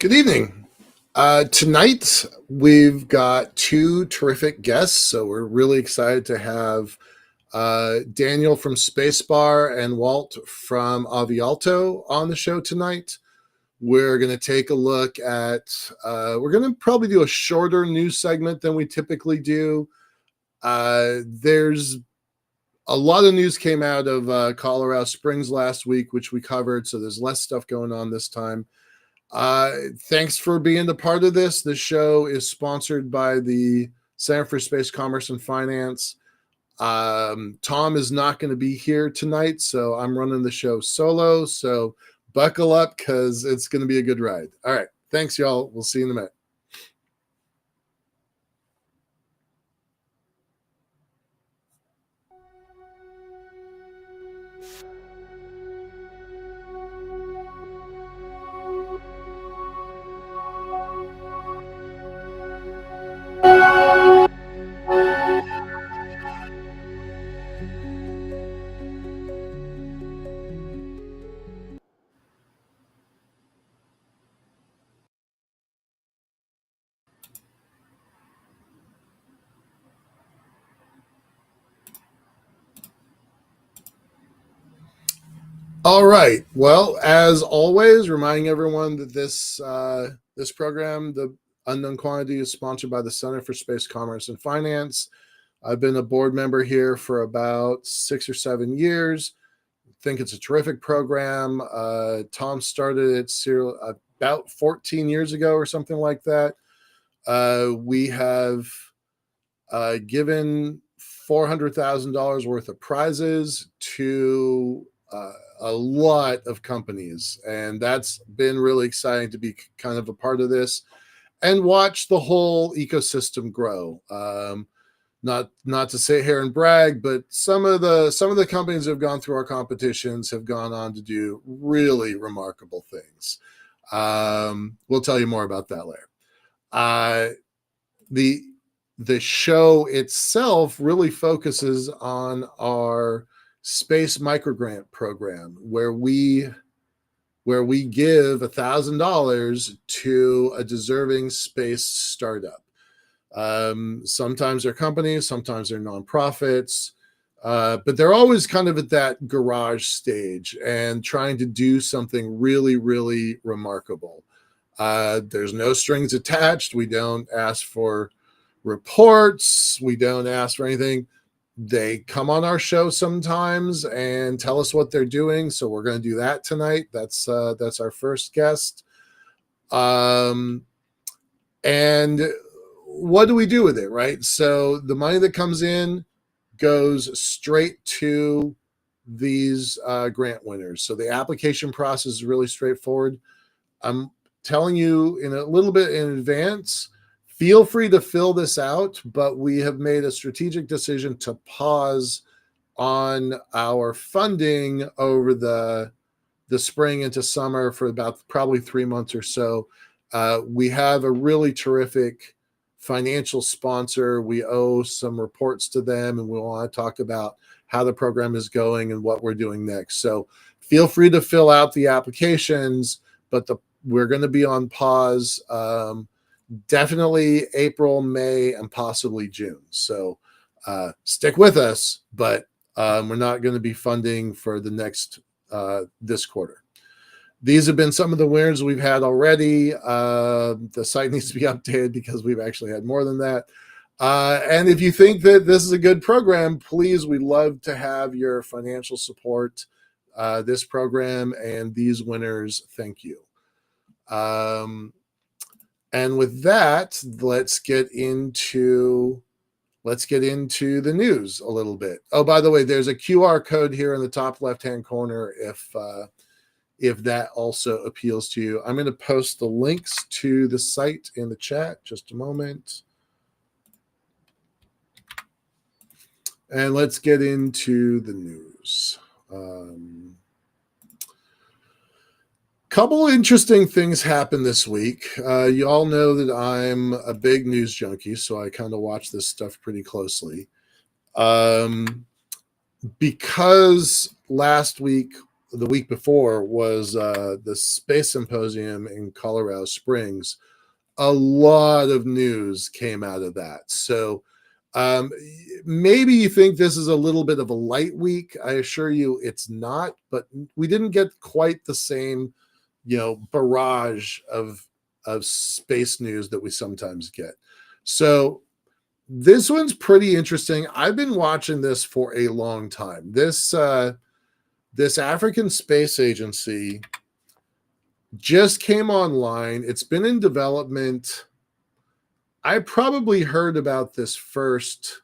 Good evening. Tonight, we've got two terrific guests, so we're really excited to have Daniel from Spacebar and Walt from Avealto on the show tonight. We're going to take a look at, we're going to probably do a shorter news segment than we typically do. There's a lot of news came out of Colorado Springs last week, which we covered, so there's less stuff going on this time. Thanks for being a part of this. This show is sponsored by the Center for Space Commerce and Finance. Tom is not going to be here tonight, so I'm running the show solo. So buckle up because it's going to be a good ride. All right. Thanks, y'all. We'll see you in a minute. All right. Well, as always, reminding everyone that this program, the Unknown Quantity, is sponsored by the Center for Space Commerce and Finance. I've been a board member here for about 6 or 7 years. Think it's a terrific program. Tom started it about 14 years ago or something like that. We have given $400,000 worth of prizes to a lot of companies, and that's been really exciting to be kind of a part of this and watch the whole ecosystem grow. Not to sit here and brag, but some of the companies that have gone through our competitions have gone on to do really remarkable things. We'll tell you more about that later. The show itself really focuses on our space microgrant program, where we give $1,000 to a deserving space startup. Sometimes they're companies, sometimes they're nonprofits, but they're always kind of at that garage stage and trying to do something really, really remarkable. There's no strings attached. We don't ask for reports. We don't ask for anything. They come on our show sometimes and tell us what they're doing. So we're going to do that tonight. That's our first guest. And what do we do with it, right? So the money that comes in goes straight to these grant winners. So the application process is really straightforward. I'm telling you in a little bit in advance. Feel free to fill this out, but we have made a strategic decision to pause on our funding over the spring into summer for about probably 3 months or so. We have a really terrific financial sponsor. We owe some reports to them, and we want to talk about how the program is going and what we're doing next. So feel free to fill out the applications, but we're going to be on pause. Definitely April, May, and possibly June. So stick with us, but we're not going to be funding for the next this quarter. These have been some of the winners we've had already. The site needs to be updated because we've actually had more than that. And if you think that this is a good program, please, we'd love to have your financial support. This program and these winners, thank you. And with that, let's get into the news a little bit. Oh, by the way, there's a QR code here in the top left-hand corner if that also appeals to you. I'm going to post the links to the site in the chat. Just a moment. And let's get into the news. Couple interesting things happened this week. You all know that I'm a big news junkie, so I kind of watch this stuff pretty closely. Because last week the week before was the Space Symposium in Colorado Springs. A lot of news came out of that. So um, maybe you think this is a little bit of a light week. I assure you it's not, but we didn't get quite the same, barrage of space news that we sometimes get. So this one's pretty interesting. I've been watching this for a long time. This African Space Agency just came online. It's been in development. I probably heard about this first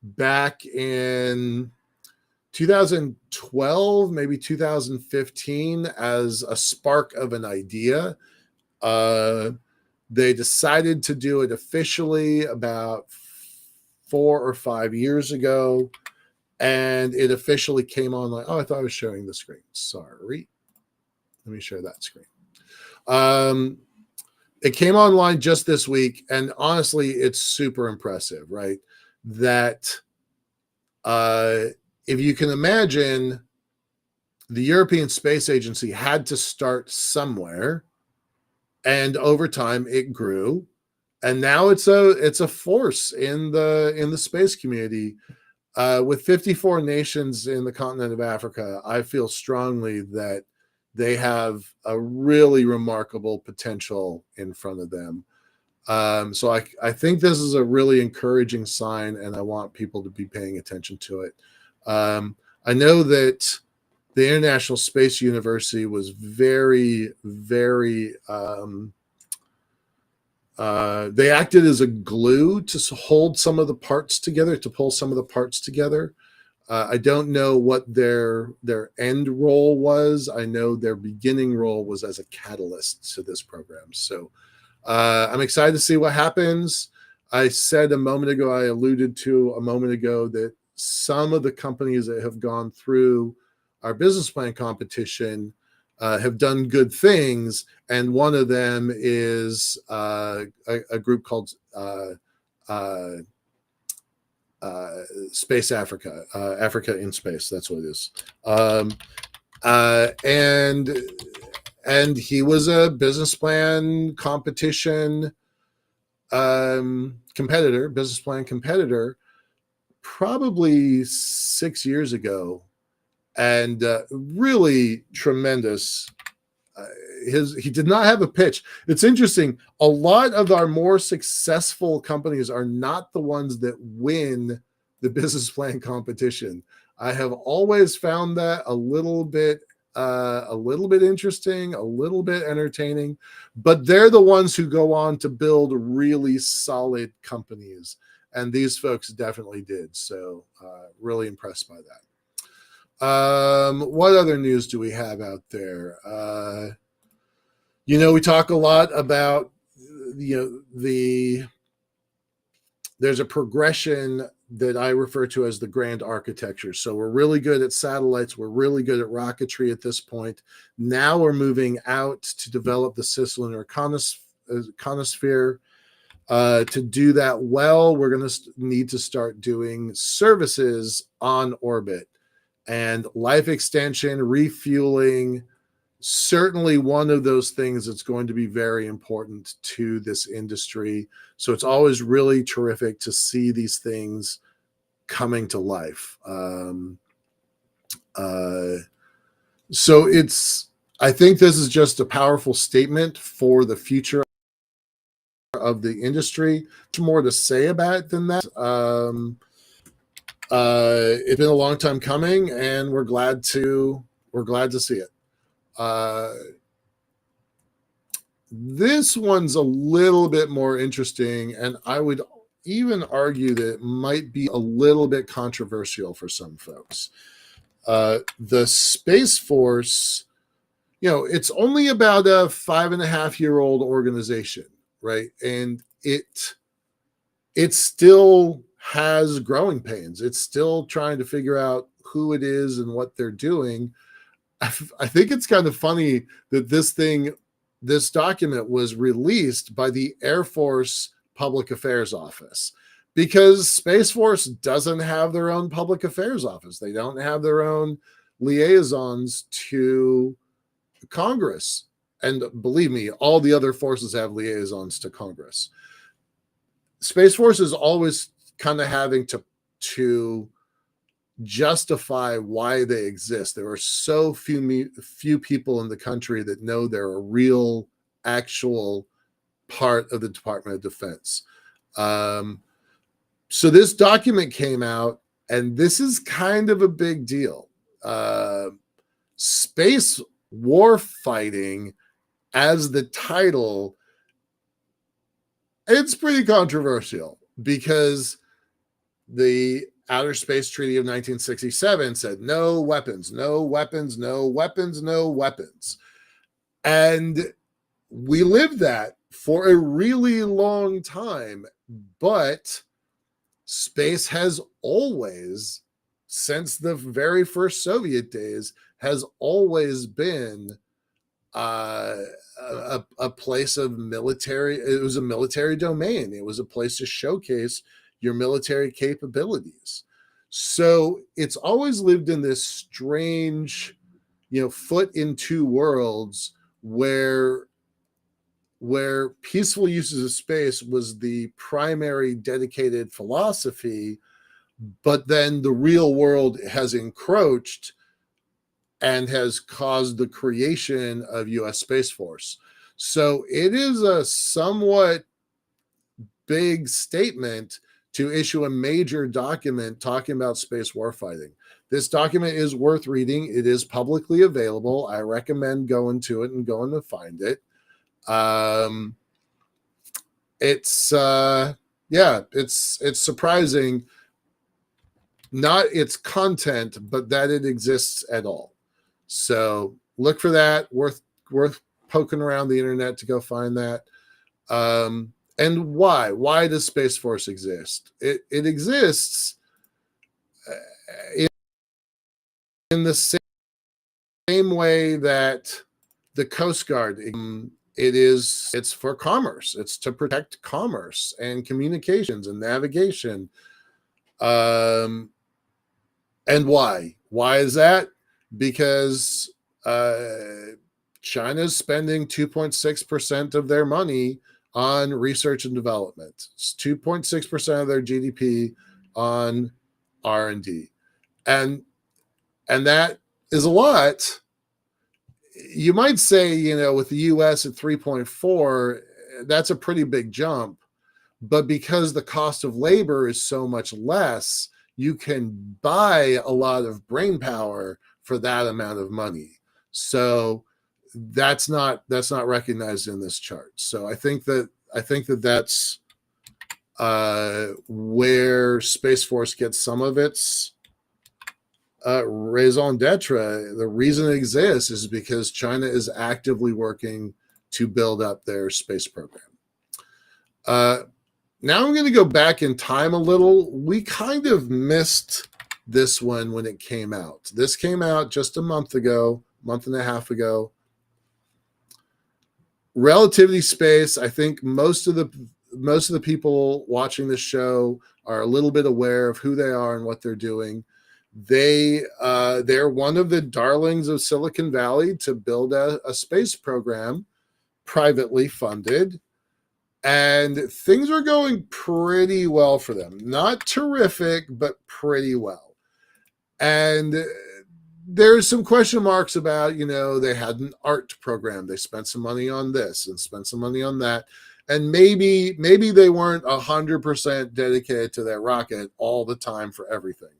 back in 2012, maybe 2015, as a spark of an idea. They decided to do it officially about 4 or 5 years ago, and it officially came online. Oh, I thought I was showing the screen. Sorry. Let me share that screen. It came online just this week, and honestly, it's super impressive, right? That if you can imagine, the European Space Agency had to start somewhere, and over time it grew, and now it's a force in the space community. With 54 nations in the continent of Africa, I feel strongly that they have a really remarkable potential in front of them. So I think this is a really encouraging sign, and I want people to be paying attention to it. I know that the International Space University was very, very, they acted as a glue to hold some of the parts together, to pull some of the parts together. I don't know what their end role was. I know their beginning role was as a catalyst to this program. So I'm excited to see what happens. I said a moment ago, I alluded to a moment ago, that some of the companies that have gone through our business plan competition have done good things, and one of them is a group called Space Africa, Africa in Space. That's what it is. And he was a business plan competition business plan competitor, probably 6 years ago, and really tremendous. He did not have a pitch. It's interesting. A lot of our more successful companies are not the ones that win the business plan competition. I have always found that a little bit interesting, a little bit entertaining, but they're the ones who go on to build really solid companies, and these folks definitely did. So really impressed by that. What other news do we have out there? We talk a lot about, there's a progression that I refer to as the grand architecture. So we're really good at satellites. We're really good at rocketry at this point. Now we're moving out to develop the CisLunar ionosphere. To do that well, we're going to need to start doing services on orbit, and life extension, refueling, certainly one of those things that's going to be very important to this industry. So it's always really terrific to see these things coming to life. So I think this is just a powerful statement for the future of the industry. There's more to say about it than that. It's been a long time coming, and we're glad to see it. This one's a little bit more interesting, and I would even argue that it might be a little bit controversial for some folks. The Space Force, it's only about a 5.5-year-old organization, right? And it still has growing pains. It's still trying to figure out who it is and what they're doing. I think it's kind of funny that this document was released by the Air Force Public Affairs Office, because Space Force doesn't have their own public affairs office. They don't have their own liaisons to Congress. And believe me, all the other forces have liaisons to Congress. Space Force is always kind of having to justify why they exist. There are so few people in the country that know they're a real, actual part of the Department of Defense. So this document came out, and this is kind of a big deal. Space war fighting, as the title, it's pretty controversial because the Outer Space Treaty of 1967 said no weapons, no weapons, no weapons, no weapons. And we lived that for a really long time, but space has always, since the very first Soviet days, has always been a place of military. It was a military domain. It was a place to showcase your military capabilities. So it's always lived in this strange, foot in two worlds where peaceful uses of space was the primary dedicated philosophy, but then the real world has encroached and has caused the creation of U.S. Space Force. So it is a somewhat big statement to issue a major document talking about space warfighting. This document is worth reading. It is publicly available. I recommend going to it and going to find it. It's surprising, not its content, but that it exists at all. So look for that. Worth poking around the internet to go find that. And why does Space Force exist? It exists in the same way that the Coast Guard. It's for commerce. It's to protect commerce and communications and navigation. And why? Why is that? Because China's spending 2.6% of their money on research and development. It's 2.6% of their GDP on R&D. And that is a lot. You might say, with the US at 3.4, that's a pretty big jump. But because the cost of labor is so much less, you can buy a lot of brain power for that amount of money. So that's not recognized in this chart. So I think that's where Space Force gets some of its raison d'etre. The reason it exists is because China is actively working to build up their space program. Now I'm going to go back in time a little. We kind of missed this one when it came out. This came out just a month and a half ago. Relativity space. I think most of the people watching this show are a little bit aware of who they are and what they're doing. They're one of the darlings of Silicon Valley to build a space program, privately funded. And things are going pretty well for them. Not terrific, but pretty well. And there's some question marks about, they had an art program. They spent some money on this and spent some money on that. And maybe they weren't 100% dedicated to their rocket all the time for everything.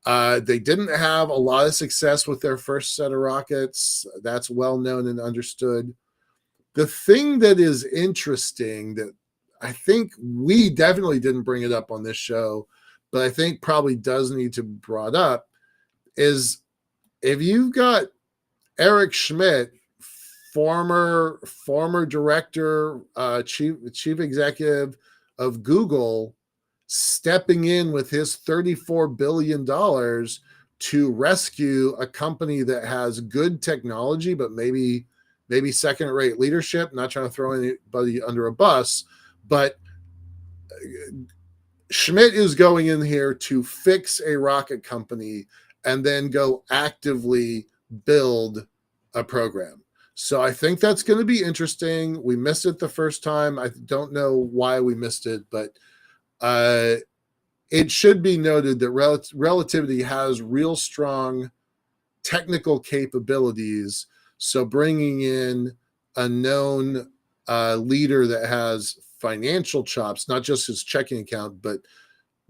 They didn't have a lot of success with their first set of rockets. That's well known and understood. The thing that is interesting that I think we definitely didn't bring it up on this show, but I think probably does need to be brought up, is if you've got Eric Schmidt, former director, chief executive of Google, stepping in with his $34 billion to rescue a company that has good technology, but maybe second-rate leadership. Not trying to throw anybody under a bus, but Schmidt is going in here to fix a rocket company and then go actively build a program. So I think that's going to be interesting. We missed it the first time. I don't know why we missed it, but it should be noted that relativity has real strong technical capabilities. So bringing in a known leader that has financial chops, not just his checking account, but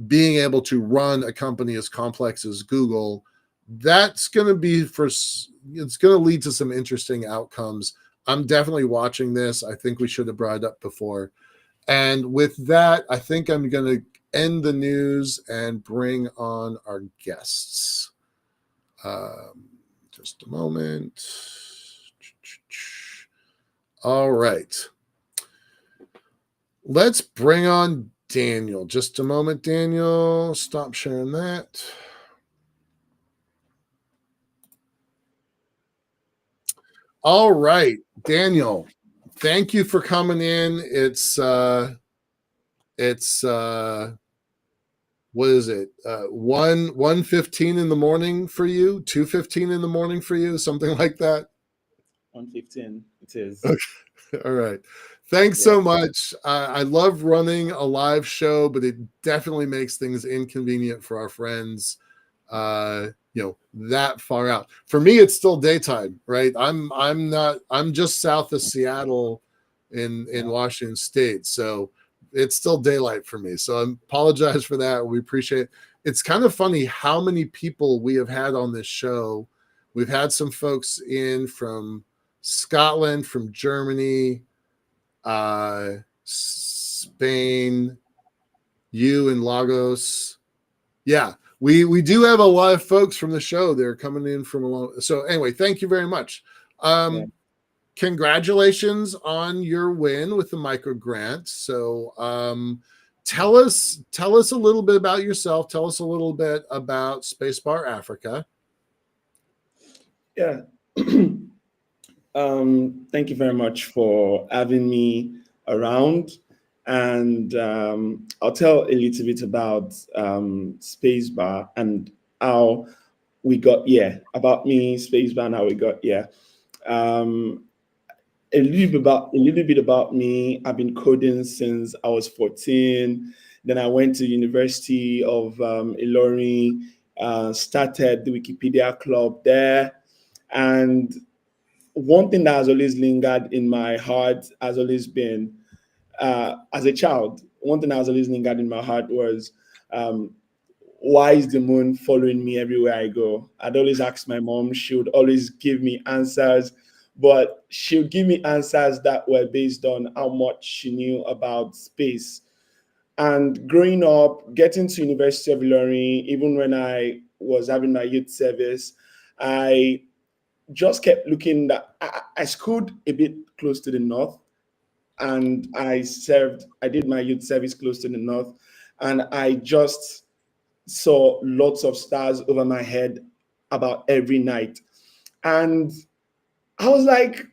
being able to run a company as complex as Google, that's going to be it's going to lead to some interesting outcomes. I'm definitely watching this. I think we should have brought it up before. And with that, I think I'm going to end the news and bring on our guests. Just a moment. All right. Let's bring on Daniel. Just a moment, Daniel. Stop sharing that. All right, Daniel. Thank you for coming in. It's what is it? 1:15 in the morning for you, 2:15 in the morning for you, something like that. 1:15 it is. Okay. All right. Thanks so much. I love running a live show, but it definitely makes things inconvenient for our friends. That far out. For me, it's still daytime, right? I'm just south of Seattle in Washington State. So it's still daylight for me. So I apologize for that. We appreciate it. It's kind of funny how many people we have had on this show. We've had some folks in from Scotland, from Germany, Spain, you in Lagos. Yeah, we do have a lot of folks from the show. They're coming in from a long. So anyway, thank you very much. Congratulations on your win with the micro grant. So tell us a little bit about yourself. Tell us a little bit about Spacebar Africa. Yeah. Thank you very much for having me around. And I'll tell a little bit about Spacebar and how we got here. About me, Spacebar, and how we got here. A little bit about me. I've been coding since I was 14. Then I went to University of Ilorin, started the Wikipedia club there. And one thing that has always lingered in my heart has always been, as a child, one thing that has always lingered in my heart was, why is the moon following me everywhere I go? I'd always ask my mom. She would always give me answers, but she would give me answers that were based on how much she knew about space. And growing up, getting to University of Ilorin, even when I was having my youth service, I just kept looking that I schooled a bit close to the north, and I did my youth service close to the north, and I just saw lots of stars over my head about every night. And I was like,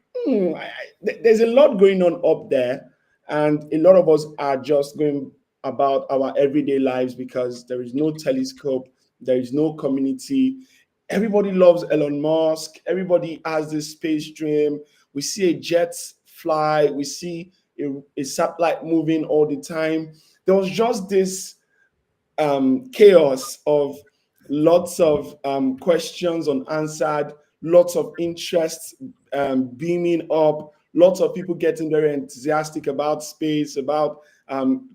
there's a lot going on up there, and a lot of us are just going about our everyday lives because there is no telescope, there is no community. Everybody loves Elon Musk. Everybody has this space dream. We see a jet fly. We see a satellite moving all the time. There was just this chaos of lots of questions unanswered, lots of interest beaming up, lots of people getting very enthusiastic about space, about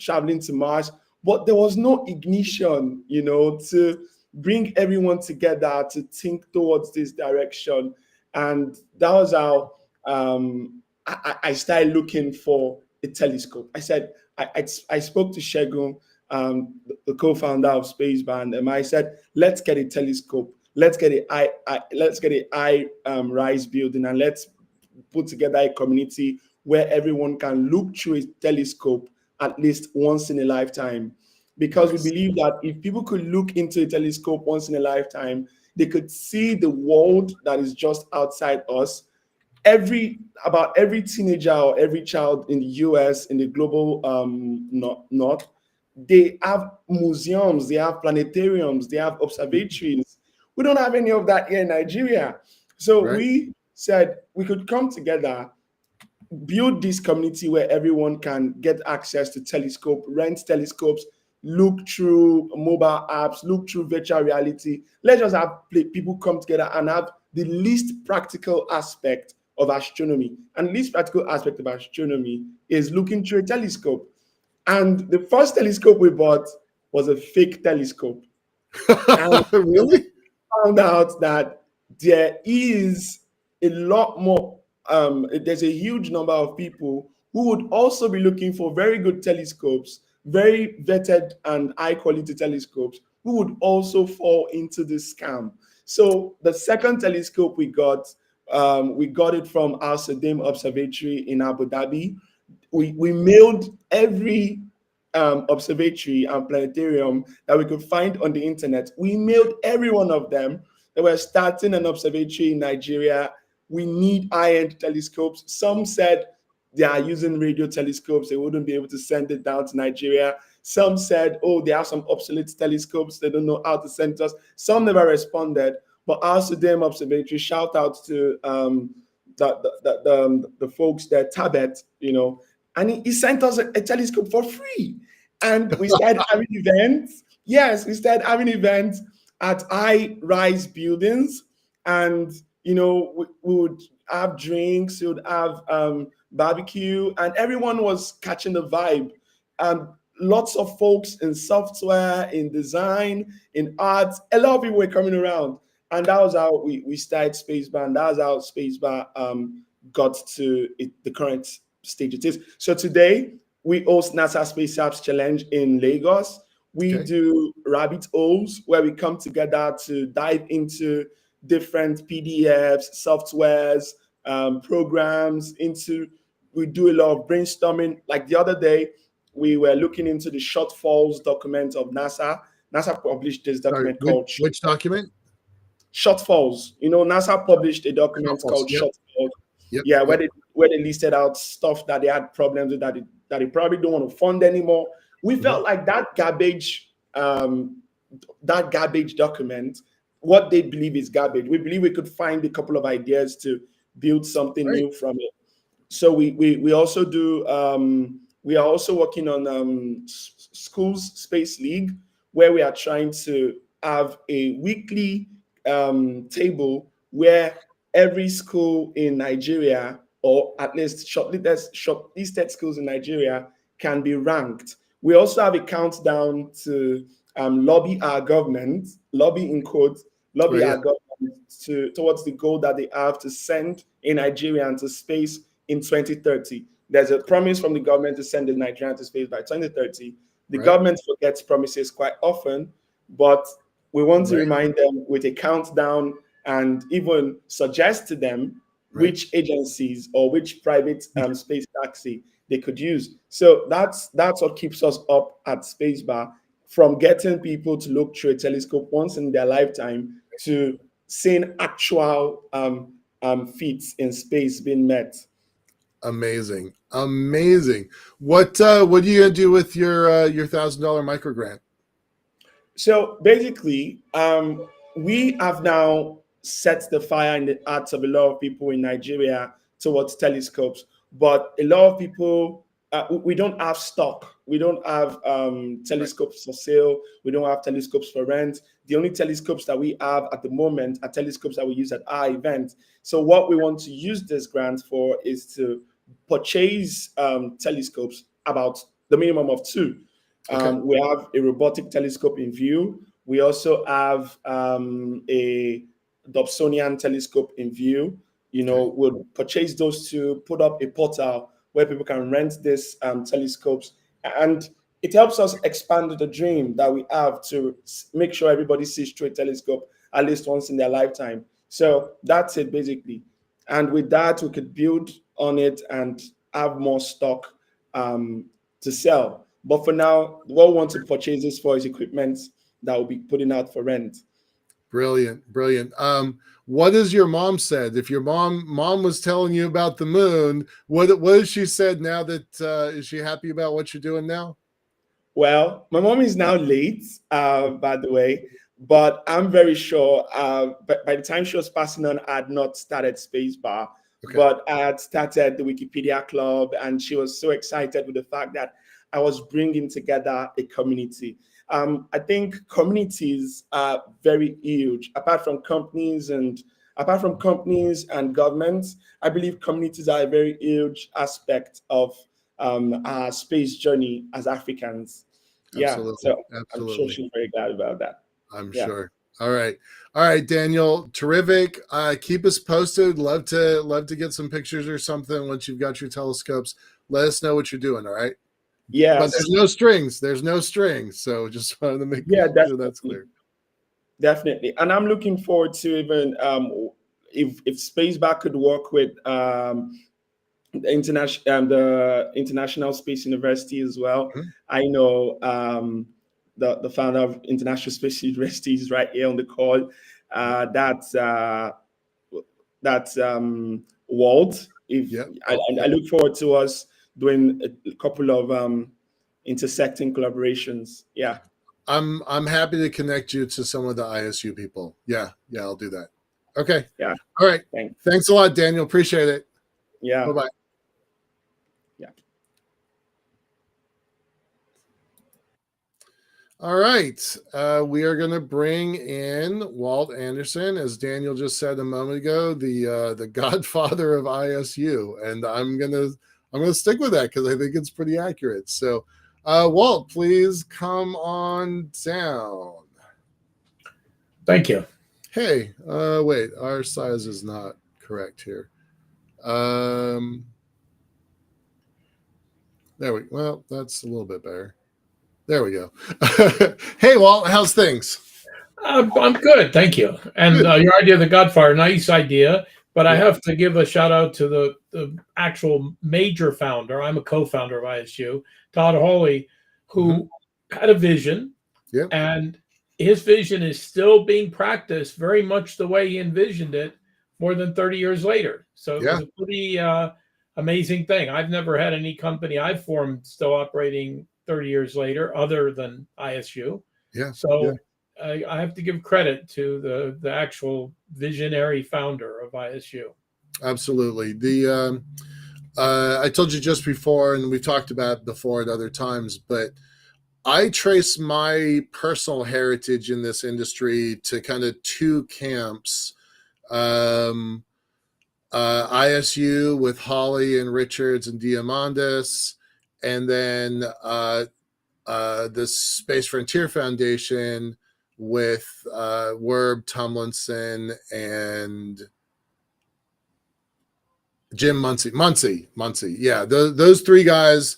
traveling to Mars. But there was no ignition, to bring everyone together to think towards this direction. And that was how I started looking for a telescope. I spoke to Shegun, the co-founder of Spacebar, and I said, let's get a telescope, let's get a rise building, and let's put together a community where everyone can look through a telescope at least once in a lifetime. Because we believe that if people could look into a telescope once in a lifetime, they could see the world that is just outside us. About every teenager or every child in the US, in the global north, they have museums, they have planetariums, they have observatories We don't have any of that here in Nigeria. So Right. we said we could come together, build this community where everyone can get access to telescope, rent telescopes, look through mobile apps, look through virtual reality. Let's just have people come together and have the least practical aspect of astronomy. And the least practical aspect of astronomy is looking through a telescope. And the first telescope we bought was a fake telescope. And Really? found out that there is a lot more, there's a huge number of people who would also be looking for very good telescopes, very vetted and high quality telescopes, who would also fall into this scam. So the second telescope we got it from Al Sadim Observatory in Abu Dhabi. We mailed every observatory and planetarium that we could find on the internet. We mailed every one of them. They were starting an observatory in Nigeria. We need high-end telescopes. Some said they are using radio telescopes. They wouldn't be able to send it down to Nigeria. Some said, oh, they have some obsolete telescopes. They don't know how to send us. Some never responded. But Al Sadim Observatory, shout out to the folks there, Tabet, and he sent us a telescope for free. And we started having events. Yes, we started having events at high rise buildings. And, we would have drinks, we would have barbecue, and everyone was catching the vibe. Lots of folks in software, in design, in art, a lot of people were coming around. And that was how we started Spacebar. And that was how Spacebar got to the current stage it is. So today, we host NASA Space Apps Challenge in Lagos. We do rabbit holes where we come together to dive into different PDFs, softwares, programs. We do a lot of brainstorming. Like the other day, we were looking into the shortfalls document of NASA. NASA published this document called which document? Shortfalls. NASA published a document called Shortfalls. Yep. Where they listed out stuff that they had problems with, that they probably don't want to fund anymore. We felt like that garbage document, what they believe is garbage. We believe we could find a couple of ideas to build something new from it. So we also do. We are also working on Schools Space League, where we are trying to have a weekly table where every school in Nigeria, or at least shortlisted schools in Nigeria, can be ranked. We also have a countdown to lobby our government, lobby in quotes, lobby our government towards the goal that they have to send a Nigerian to space in 2030. There's a promise from the government to send a Nigerian to space by 2030. The government forgets promises quite often, but we want to remind them with a countdown and even suggest to them which agencies or which private space taxi they could use. So that's what keeps us up at Spacebar, from getting people to look through a telescope once in their lifetime to seeing actual feats in space being met. Amazing. What are you gonna do with your $1,000 micro grant? So basically, we have now set the fire in the hearts of a lot of people in Nigeria towards telescopes, but a lot of people, we don't have stock. We don't have telescopes for sale. We don't have telescopes for rent. The only telescopes that we have at the moment are telescopes that we use at our event. So what we want to use this grant for is to purchase telescopes, about the minimum of 2. We have a robotic telescope in view. We also have a Dobsonian telescope in view. We'll purchase those 2, put up a portal where people can rent these telescopes. And it helps us expand the dream that we have to make sure everybody sees through a telescope at least once in their lifetime. So that's it, basically. And with that, we could build on it and have more stock to sell. But for now, what we want to purchase this for is equipment that will be putting out for rent. Brilliant. What has your mom said? If your mom was telling you about the moon, what has she said now? That is she happy about what you're doing now? Well, my mom is now late, by the way, but I'm very sure by the time she was passing on, I had not started Spacebar, Okay. but I had started the Wikipedia Club, and she was so excited with the fact that I was bringing together a community. I think communities are very huge. Apart from companies and governments, I believe communities are a very huge aspect of our space journey as Africans. Yeah, Absolutely. so I'm sure Absolutely. she's very glad about that. I'm Yeah. sure. All right. All right, Daniel. Terrific. Keep us posted. Love to get some pictures or something once you've got your telescopes. Let us know what you're doing. All right. But Yes. there's no strings. There's no strings. So just wanted to make Yeah, sure that's definitely. clear. Definitely. And I'm looking forward to even if Spacebar could work with the International Space University as well. Mhm. I know the founder of International Space University is right here on the call. That's Walt. If Yep. I, Well, I yep. look forward to us doing a couple of intersecting collaborations. Yeah. I'm happy to connect you to some of the ISU people. Yeah. Yeah. I'll do that. Okay. Yeah. All right. Thanks. Thanks a lot, Daniel. Appreciate it. Yeah. Bye bye. Yeah. All right. We are going to bring in Walt Anderson, as Daniel just said a moment ago, the godfather of ISU, and I'm gonna stick with that because I think it's pretty accurate. So, Walt, please come on down. Thank you. Hey, wait, our size is not correct here. Well, that's a little bit better. There we go. Hey, Walt, how's things? I'm good, thank you. And Good. your idea of the Godfather, nice idea. But I Yeah. have to give a shout out to the actual major founder. I'm a co-founder of ISU, Todd Hawley, who had a vision, Yeah. and his vision is still being practiced very much the way he envisioned it more than 30 years later. So it Yeah. was a pretty amazing thing. I've never had any company I've formed still operating 30 years later, other than ISU. Yeah. So Yeah. I have to give credit to the actual visionary founder of ISU. Absolutely. I told you just before, and we've talked about it before at other times, but I trace my personal heritage in this industry to kind of two camps. Um, ISU with Holly and Richards and Diamandis, and then the Space Frontier Foundation with Werb, Tomlinson, and Jim Muncie. Yeah, those three guys.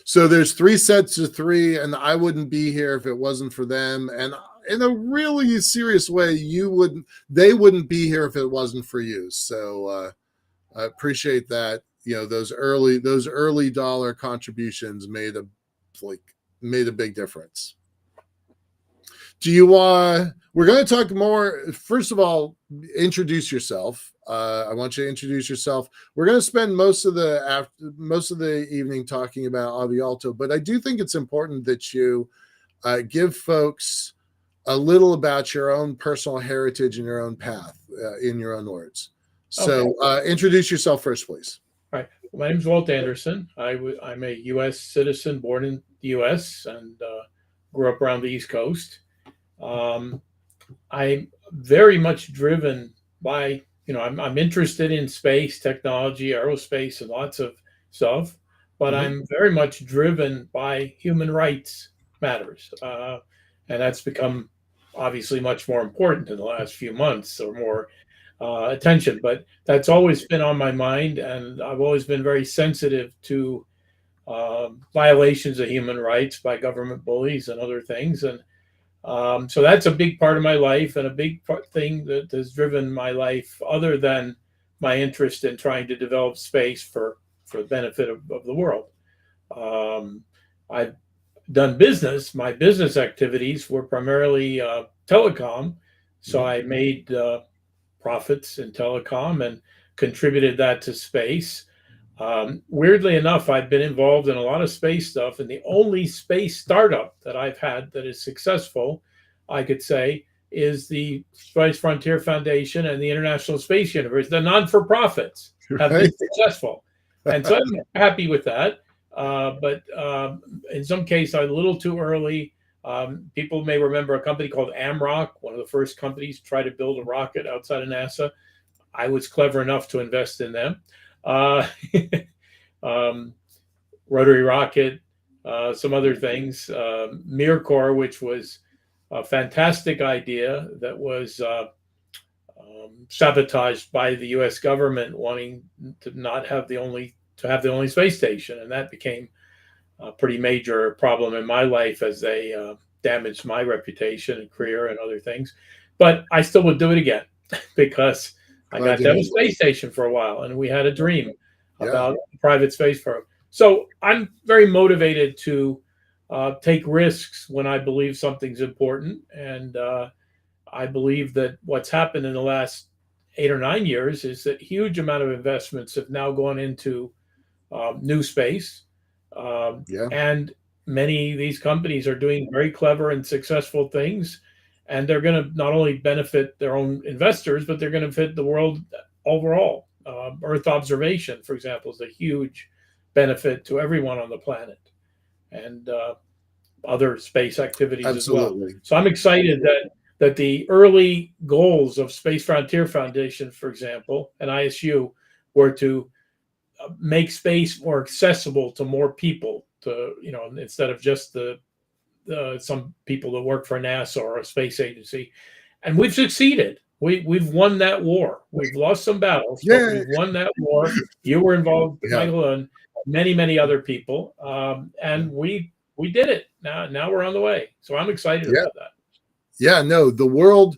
So there's three sets of three, and I wouldn't be here if it wasn't for them. And in a really serious way, they wouldn't be here if it wasn't for you. So I appreciate that. Those early dollar contributions made a big difference. Do you we're going to talk more. First of all, introduce yourself. I want you to introduce yourself. We're going to spend most of the evening talking about Avealto, but I do think it's important that you give folks a little about your own personal heritage and your own path in your own words. So introduce yourself first, please. All right. My name is Walt Anderson. I'm a U.S. citizen born in the U.S. and grew up around the East Coast. I'm very much driven by, I'm interested in space, technology, aerospace, and lots of stuff, but I'm very much driven by human rights matters. And that's become obviously much more important in the last few months, or more attention. But that's always been on my mind, and I've always been very sensitive to violations of human rights by government bullies and other things. And so that's a big part of my life, and a big thing that has driven my life, other than my interest in trying to develop space for the benefit of the world. I've done business. My business activities were primarily telecom. So I made profits in telecom and contributed that to space. Weirdly enough, I've been involved in a lot of space stuff, and the only space startup that I've had that is successful I could say, is the Space Frontier Foundation and the International Space University. The non-for-profits have been Right. successful. And so I'm happy with that. But in some cases, a little too early. People may remember a company called Amrock, one of the first companies to try to build a rocket outside of NASA. I was clever enough to invest in them. Rotary rocket, some other things. MirCore, which was a fantastic idea that was sabotaged by the U.S. government wanting to not have the only space station, and that became a pretty major problem in my life as they damaged my reputation and career and other things. But I still would do it again because I got to have a space station for a while, and we had a dream about a private space program. So I'm very motivated to take risks when I believe something's important, and I believe that what's happened in the last 8 or 9 years is that huge amount of investments have now gone into new space. And many of these companies are doing very clever and successful things. And they're going to not only benefit their own investors, but they're going to benefit the world overall. Earth observation, for example, is a huge benefit to everyone on the planet, and other space activities as well. So I'm excited that the early goals of Space Frontier Foundation, for example, and ISU, were to make space more accessible to more people, to, instead of just some people that work for NASA or a space agency. And we've succeeded. We've won that war. We've lost some battles, but we've won that war. You were involved, Michael, and many, many other people. And we did it. Now we're on the way. So I'm excited about that. Yeah, no, the world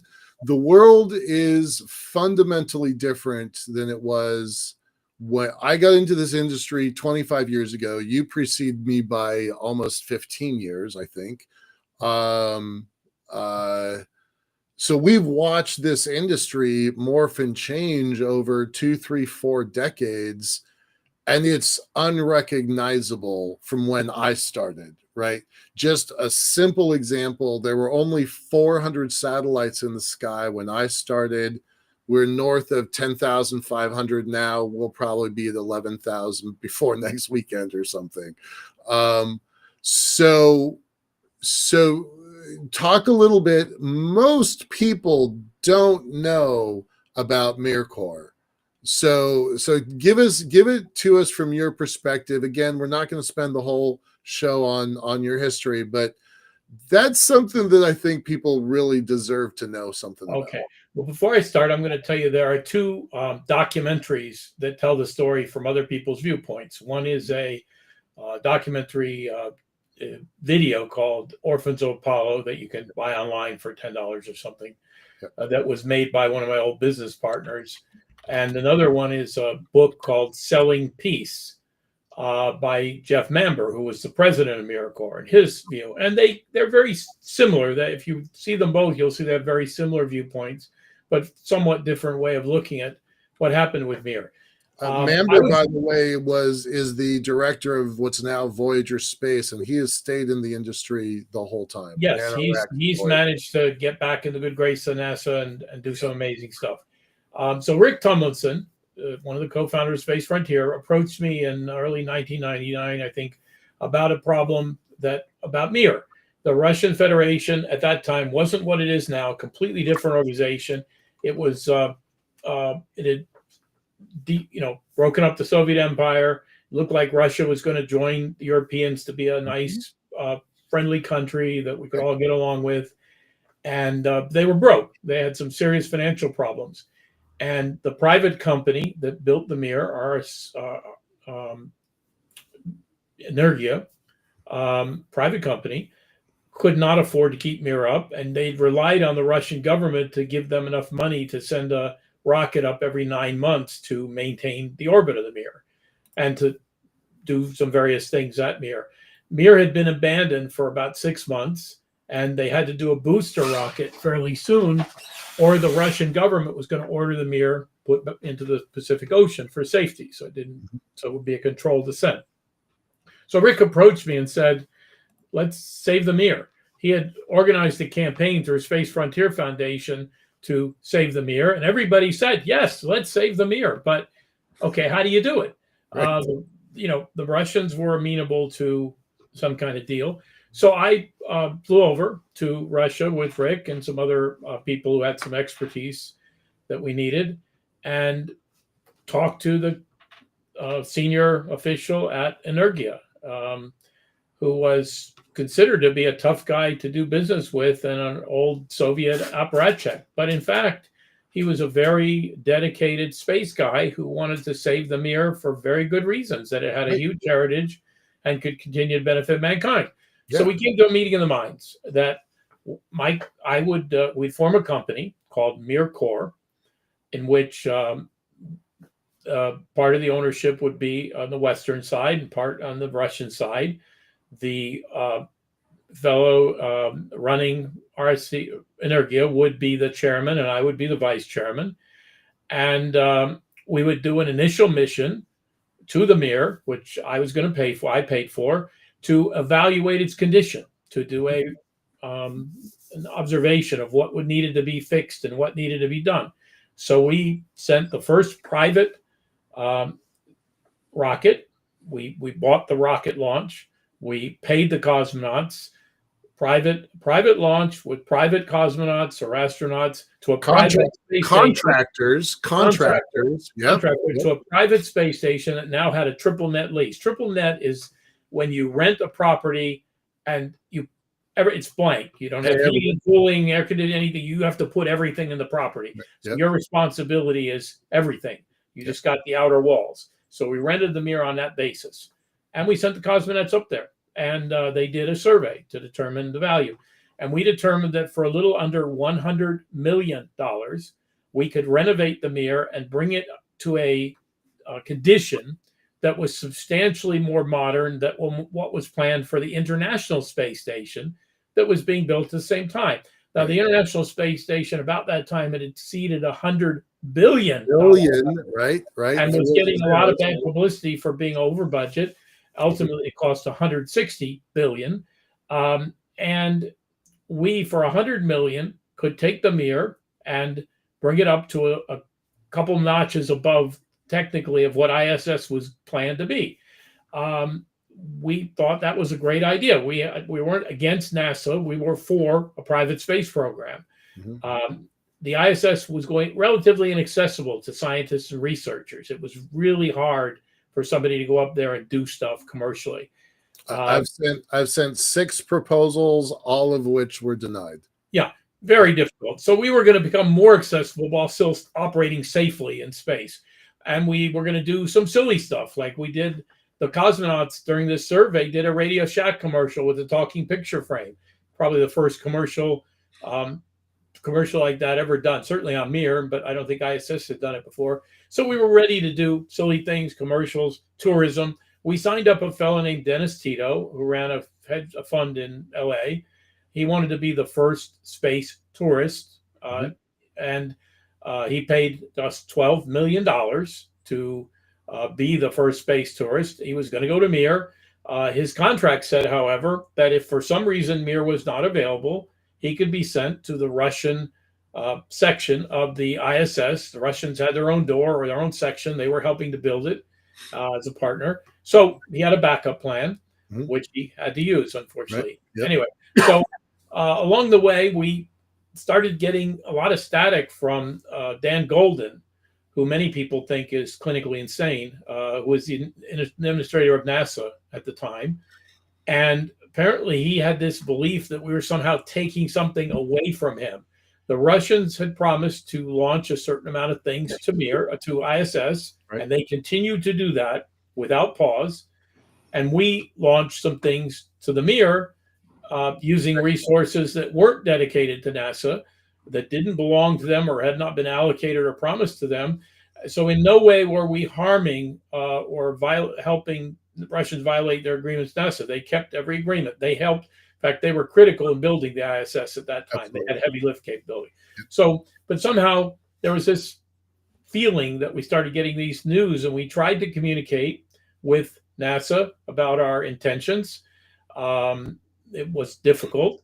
is fundamentally different than it was when I got into this industry 25 years ago. You precede me by almost 15 years, I think. So we've watched this industry morph and change over 2, 3, 4 decades, and it's unrecognizable from when I started, right? Just a simple example, there were only 400 satellites in the sky when I started. We're north of 10,500 now. We'll probably be at 11,000 before next weekend or something. So talk a little bit. Most people don't know about MirCore. So give it to us from your perspective. Again, we're not going to spend the whole show on your history, but that's something that I think people really deserve to know something about. Okay. Well, before I start, I'm going to tell you there are 2 documentaries that tell the story from other people's viewpoints. One is a documentary video called Orphans of Apollo that you can buy online for $10 or something. That was made by one of my old business partners. And another one is a book called Selling Peace by Jeff Mamber, who was the president of MirCore, and his view. And they're very similar. That if you see them both, you'll see they have very similar viewpoints, but somewhat different way of looking at what happened with Mir. Mamber, by the way, is the director of what's now Voyager Space, and he has stayed in the industry the whole time. Yes, he's managed to get back in the good grace of NASA and do some amazing stuff. So Rick Tumlinson, one of the co-founders of Space Frontier, approached me in early 1999, I think, about a problem about Mir. The Russian Federation at that time wasn't what it is now, a completely different organization. It was it had broken up the Soviet Empire. It looked like Russia was going to join the Europeans to be a nice, friendly country that we could all get along with. And they were broke. They had some serious financial problems. And the private company that built the Mir, Energia, private company, could not afford to keep Mir up, and they relied on the Russian government to give them enough money to send a rocket up every 9 months to maintain the orbit of the Mir and to do some various things at Mir. Mir had been abandoned for about 6 months, and they had to do a booster rocket fairly soon, or the Russian government was going to order the Mir put into the Pacific Ocean for safety. So it would be a controlled descent. So Rick approached me and said, let's save the Mir. he had organized a campaign through Space Frontier Foundation to save the Mir, and everybody said, yes, let's save the Mir. But okay, how do you do it? Right. The Russians were amenable to some kind of deal. So I flew over to Russia with Rick and some other people who had some expertise that we needed, and talked to the senior official at Energia, who was considered to be a tough guy to do business with and an old Soviet apparatchik. But in fact, he was a very dedicated space guy who wanted to save the Mir for very good reasons, that it had a huge heritage and could continue to benefit mankind. Yeah. So we came to a meeting of the minds that we'd form a company called Mir Corps, in which part of the ownership would be on the Western side and part on the Russian side. The fellow running RSC Energia would be the chairman, and I would be the vice chairman. And we would do an initial mission to the Mir, which I was going to pay for. I paid for, to evaluate its condition, to do an observation of what would needed to be fixed and what needed to be done. So we sent the first private rocket. We bought the rocket launch. We paid the cosmonauts. Private launch with private cosmonauts or astronauts to a private space contractors. Yep. To a private space station that now had a triple net lease. Triple net is when you rent a property and it's blank. You don't have heating and cooling, air conditioning, anything. You have to put everything in the property. So your responsibility is everything. You just got the outer walls. So we rented the Mir on that basis. And we sent the cosmonauts up there. And they did a survey to determine the value. And we determined that for a little under $100 million, we could renovate the Mir and bring it to a condition that was substantially more modern than what was planned for the International Space Station that was being built at the same time. Now, the International Space Station, about that time, had exceeded $100 billion. Right. And was getting a lot of bad publicity for being over budget. Ultimately, it cost $160 billion. And we, for $100 million, could take the Mir and bring it up to a couple notches above, technically, of what ISS was planned to be. We thought that was a great idea. We weren't against NASA. We were for a private space program. The ISS was going relatively inaccessible to scientists and researchers. It was really hard for somebody to go up there and do stuff commercially. I've sent 6 proposals, all of which were denied. Yeah, very difficult. So we were going to become more accessible while still operating safely in space. And we were going to do some silly stuff, like we did. The cosmonauts during this survey did a Radio Shack commercial with a talking picture frame. Probably the first commercial like that ever done, certainly on Mir, but I don't think ISS had done it before. So we were ready to do silly things, commercials, tourism. We signed up a fellow named Dennis Tito, who ran a fund in LA. He wanted to be the first space tourist, and he paid us $12 million to be the first space tourist. He was going to go to Mir. His contract said, however, that if for some reason Mir was not available, he could be sent to the Russian section of the ISS. The Russians had their own door or their own section. They were helping to build it as a partner. So he had a backup plan, which he had to use, unfortunately. Anyway, so along the way, we started getting a lot of static from Dan Golden, who many people think is clinically insane, who was the administrator of NASA at the time. And apparently he had this belief that we were somehow taking something away from him. The Russians had promised to launch a certain amount of things to Mir, to ISS, and they continued to do that without pause. And we launched some things to the Mir using resources that weren't dedicated to NASA, that didn't belong to them or had not been allocated or promised to them. So in no way were we harming or helping the Russians violate their agreements with NASA. They kept every agreement. They helped. In fact, they were critical in building the ISS at that time. Absolutely. They had heavy lift capability. So, but somehow there was this feeling that we started getting these news, and we tried to communicate with NASA about our intentions. It was difficult.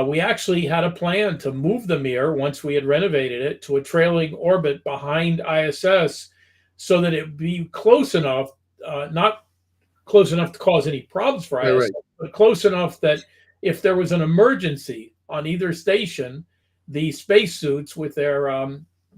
We actually had a plan to move the Mir once we had renovated it to a trailing orbit behind ISS so that it would be close enough, not close enough to cause any problems for Right, ISS, right. but close enough that if there was an emergency on either station, the spacesuits with their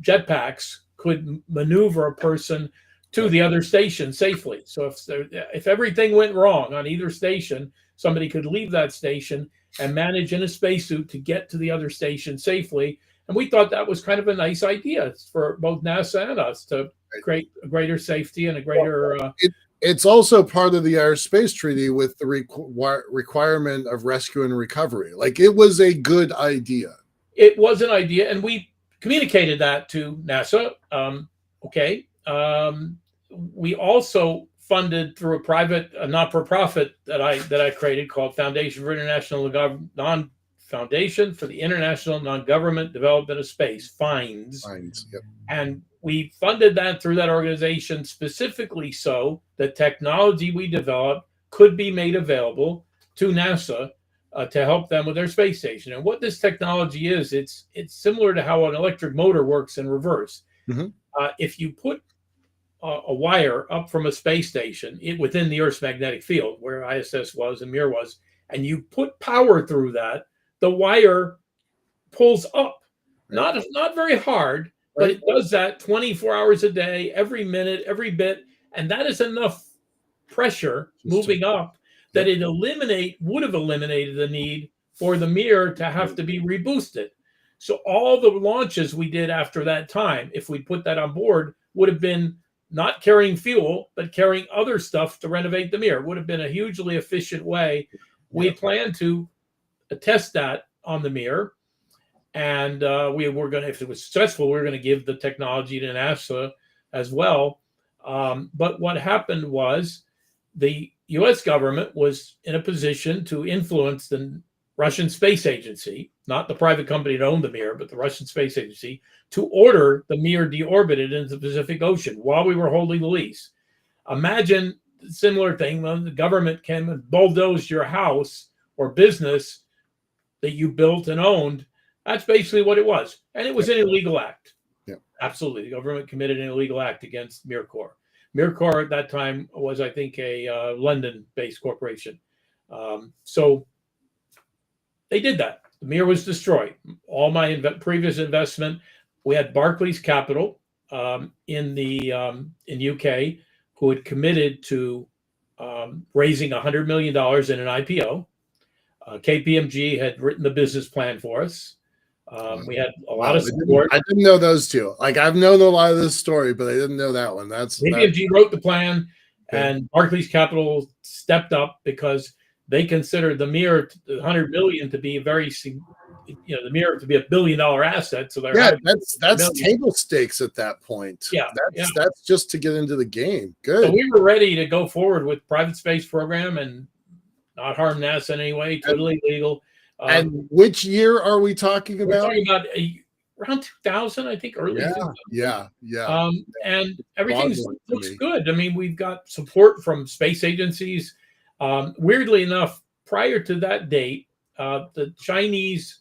jetpacks could maneuver a person to the other station safely. So if everything went wrong on either station, somebody could leave that station and manage in a spacesuit to get to the other station safely. And we thought that was kind of a nice idea for both NASA and us to create a greater safety and a greater. It's also part of the Space Treaty with the requirement of rescue and recovery. Like, it was a good idea. It was an idea, and we communicated that to NASA. Okay. We also funded through a not-for-profit that I created called Foundation for the International Non-Government Development of Space, FINDS. Yep. And we funded that through that organization specifically so the technology we developed could be made available to NASA to help them with their space station. And what this technology is, it's similar to how an electric motor works in reverse. Mm-hmm. If you put a wire up from a space station within the Earth's magnetic field, where ISS was and Mir was, and you put power through that, the wire pulls up. Right. Not very hard, but it does that 24 hours a day, every minute, every bit, and that is enough pressure moving up that it would have eliminated the need for the Mir to have to be reboosted. So all the launches we did after that time, if we put that on board, would have been not carrying fuel, but carrying other stuff to renovate the Mir. It would have been a hugely efficient way. We plan to test that on the Mir. And we were going to, if it was successful, we were going to give the technology to NASA as well. But what happened was the U.S. government was in a position to influence the Russian Space Agency, not the private company that owned the Mir, but the Russian Space Agency, to order the Mir deorbited into the Pacific Ocean while we were holding the lease. Imagine a similar thing when the government came and bulldozed your house or business that you built and owned. That's basically what it was. And it was an illegal act. Yeah. Absolutely. The government committed an illegal act against MirCorp. MirCorp at that time was, I think, a London-based corporation. So they did that. The Mir was destroyed. All my previous investment, we had Barclays Capital in UK who had committed to raising $100 million in an IPO. KPMG had written the business plan for us. We had a lot of support. I didn't know those two. Like, I've known a lot of this story, but I didn't know that one. KPMG wrote the plan, and Barclays Capital stepped up because they considered the Mir, the $100 million, to be the Mir to be $1 billion asset. So that's table stakes at that point. That's just to get into the game. Good. So we were ready to go forward with private space program and not harm NASA in any way. Totally legal. And which year are we talking about? We're talking about around 2000, I think, early. Yeah. And everything looks good. I mean, we've got support from space agencies. Weirdly enough, prior to that date, the Chinese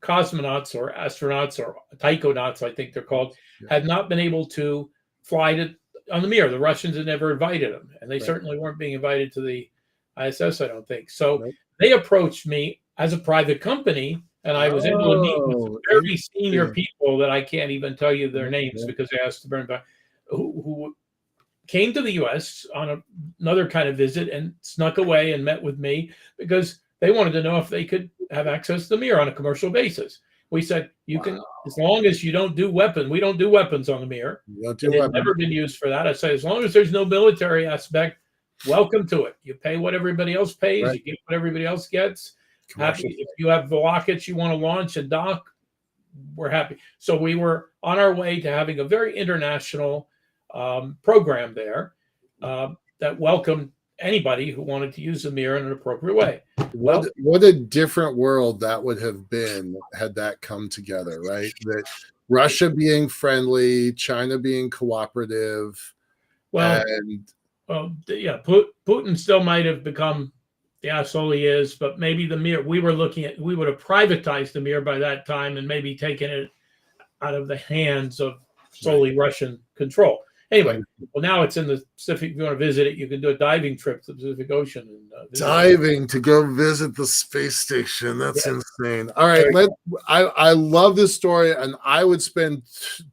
cosmonauts or astronauts or taikonauts, I think they're called, had not been able to fly on the Mir. The Russians had never invited them, and they certainly weren't being invited to the ISS, I don't think. So they approached me as a private company, and I was able to meet with some very senior people that I can't even tell you their names because they asked to burn back, who came to the U.S. on another kind of visit and snuck away and met with me because they wanted to know if they could have access to the Mir on a commercial basis. We said, you can, as long as you don't do weapons. We don't do weapons on the Mir. It's never been used for that. I say, as long as there's no military aspect, welcome to it. You pay what everybody else pays. You get what everybody else gets. Happy if you have rockets you want to launch and dock, we're happy. So we were on our way to having a very international program there that welcomed anybody who wanted to use the Mir in an appropriate way. What a different world that would have been had that come together, right? That Russia being friendly, China being cooperative. Putin still might have become Yeah, slowly is, but maybe the mirror we were looking at, we would have privatized the mirror by that time and maybe taken it out of the hands of solely Russian control. Anyway, well, now it's in the Pacific. If you want to visit it, you can do a diving trip to the Pacific Ocean. And diving to go visit the space station. That's insane. All right, Very I love this story, and I would spend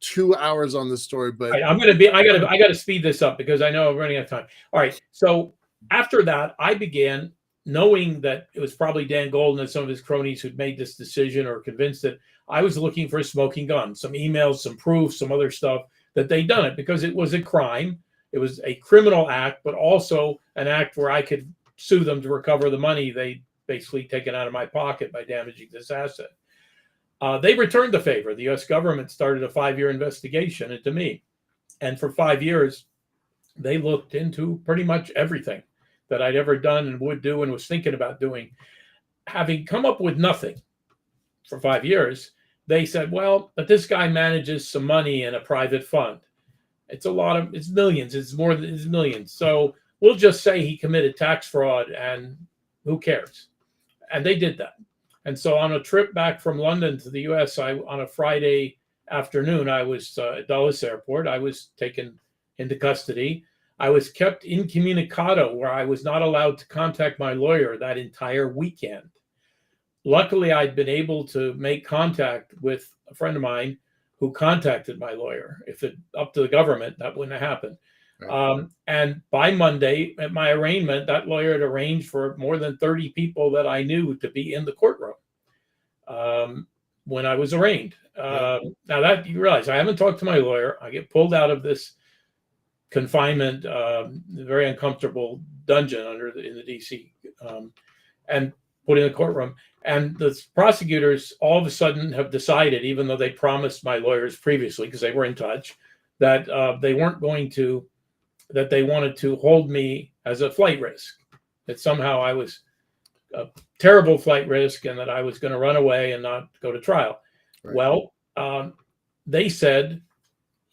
2 hours on this story. But right, I gotta speed this up because I know I'm running out of time. All right, so after that, I began knowing that it was probably Dan Golden and some of his cronies who'd made this decision or convinced that I was looking for a smoking gun, some emails, some proof, some other stuff that they'd done it because it was a crime. It was a criminal act, but also an act where I could sue them to recover the money they basically taken out of my pocket by damaging this asset. They returned the favor. The U.S. government started a 5-year investigation into me. And for 5 years, they looked into pretty much everything that I'd ever done and would do and was thinking about doing. Having come up with nothing for 5 years, they said, well, but this guy manages some money in a private fund. It's millions. It's millions. So we'll just say he committed tax fraud and who cares? And they did that. And so on a trip back from London to the US, on a Friday afternoon, I was at Dulles Airport. I was taken into custody. I was kept incommunicado, where I was not allowed to contact my lawyer that entire weekend. Luckily, I'd been able to make contact with a friend of mine who contacted my lawyer. If it up to the government, that wouldn't have happened. Right. And by Monday, at my arraignment, that lawyer had arranged for more than 30 people that I knew to be in the courtroom when I was arraigned. Now that you realize, I haven't talked to my lawyer. I get pulled out of this confinement, very uncomfortable dungeon in the DC, and put in the courtroom. And the prosecutors all of a sudden have decided, even though they promised my lawyers previously, because they were in touch, that they weren't going to, that they wanted to hold me as a flight risk, that somehow I was a terrible flight risk and that I was going to run away and not go to trial. Right. Well, they said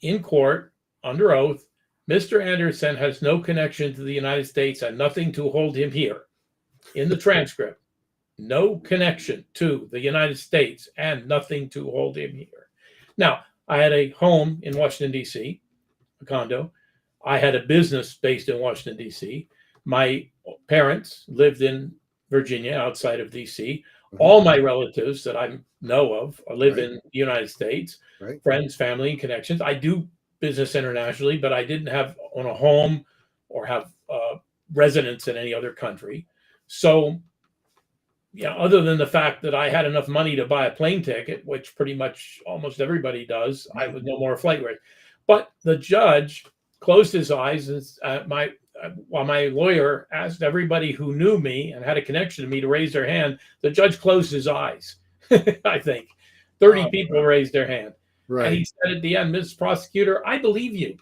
in court, under oath, Mr. Anderson has no connection to the United States and nothing to hold him here. In the transcript, no connection to the United States and nothing to hold him here. Now, I had a home in Washington, D.C., a condo. I had a business based in Washington, D.C. My parents lived in Virginia, outside of D.C. Mm-hmm. All my relatives that I know of live in the United States, friends, family, and connections. I do business internationally, but I didn't own a home or have residence in any other country. So, other than the fact that I had enough money to buy a plane ticket, which pretty much almost everybody does, I was no more a flight risk. But the judge closed his eyes while my lawyer asked everybody who knew me and had a connection to me to raise their hand. The judge closed his eyes. I think 30 people raised their hand. Right. And he said at the end, Ms. Prosecutor, I believe you,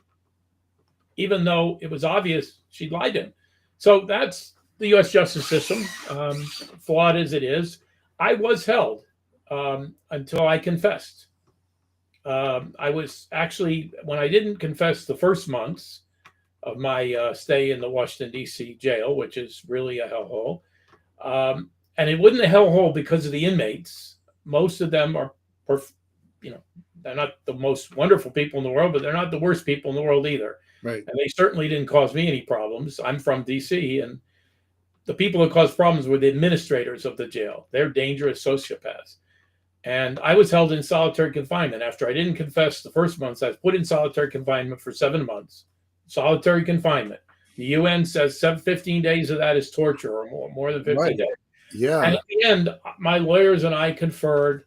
even though it was obvious she'd lied to him. So that's the U.S. justice system, flawed as it is. I was held until I confessed. I was actually, when I didn't confess the first months of my stay in the Washington, D.C. jail, which is really a hellhole, and it wasn't a hellhole because of the inmates. Most of them are, they're not the most wonderful people in the world, but they're not the worst people in the world either. Right. And they certainly didn't cause me any problems. I'm from D.C., and the people who caused problems were the administrators of the jail. They're dangerous sociopaths. And I was held in solitary confinement. After I didn't confess the first months, I was put in solitary confinement for 7 months. Solitary confinement. The UN says 15 days of that is torture, or more than 15 days. Yeah. And at the end, my lawyers and I conferred,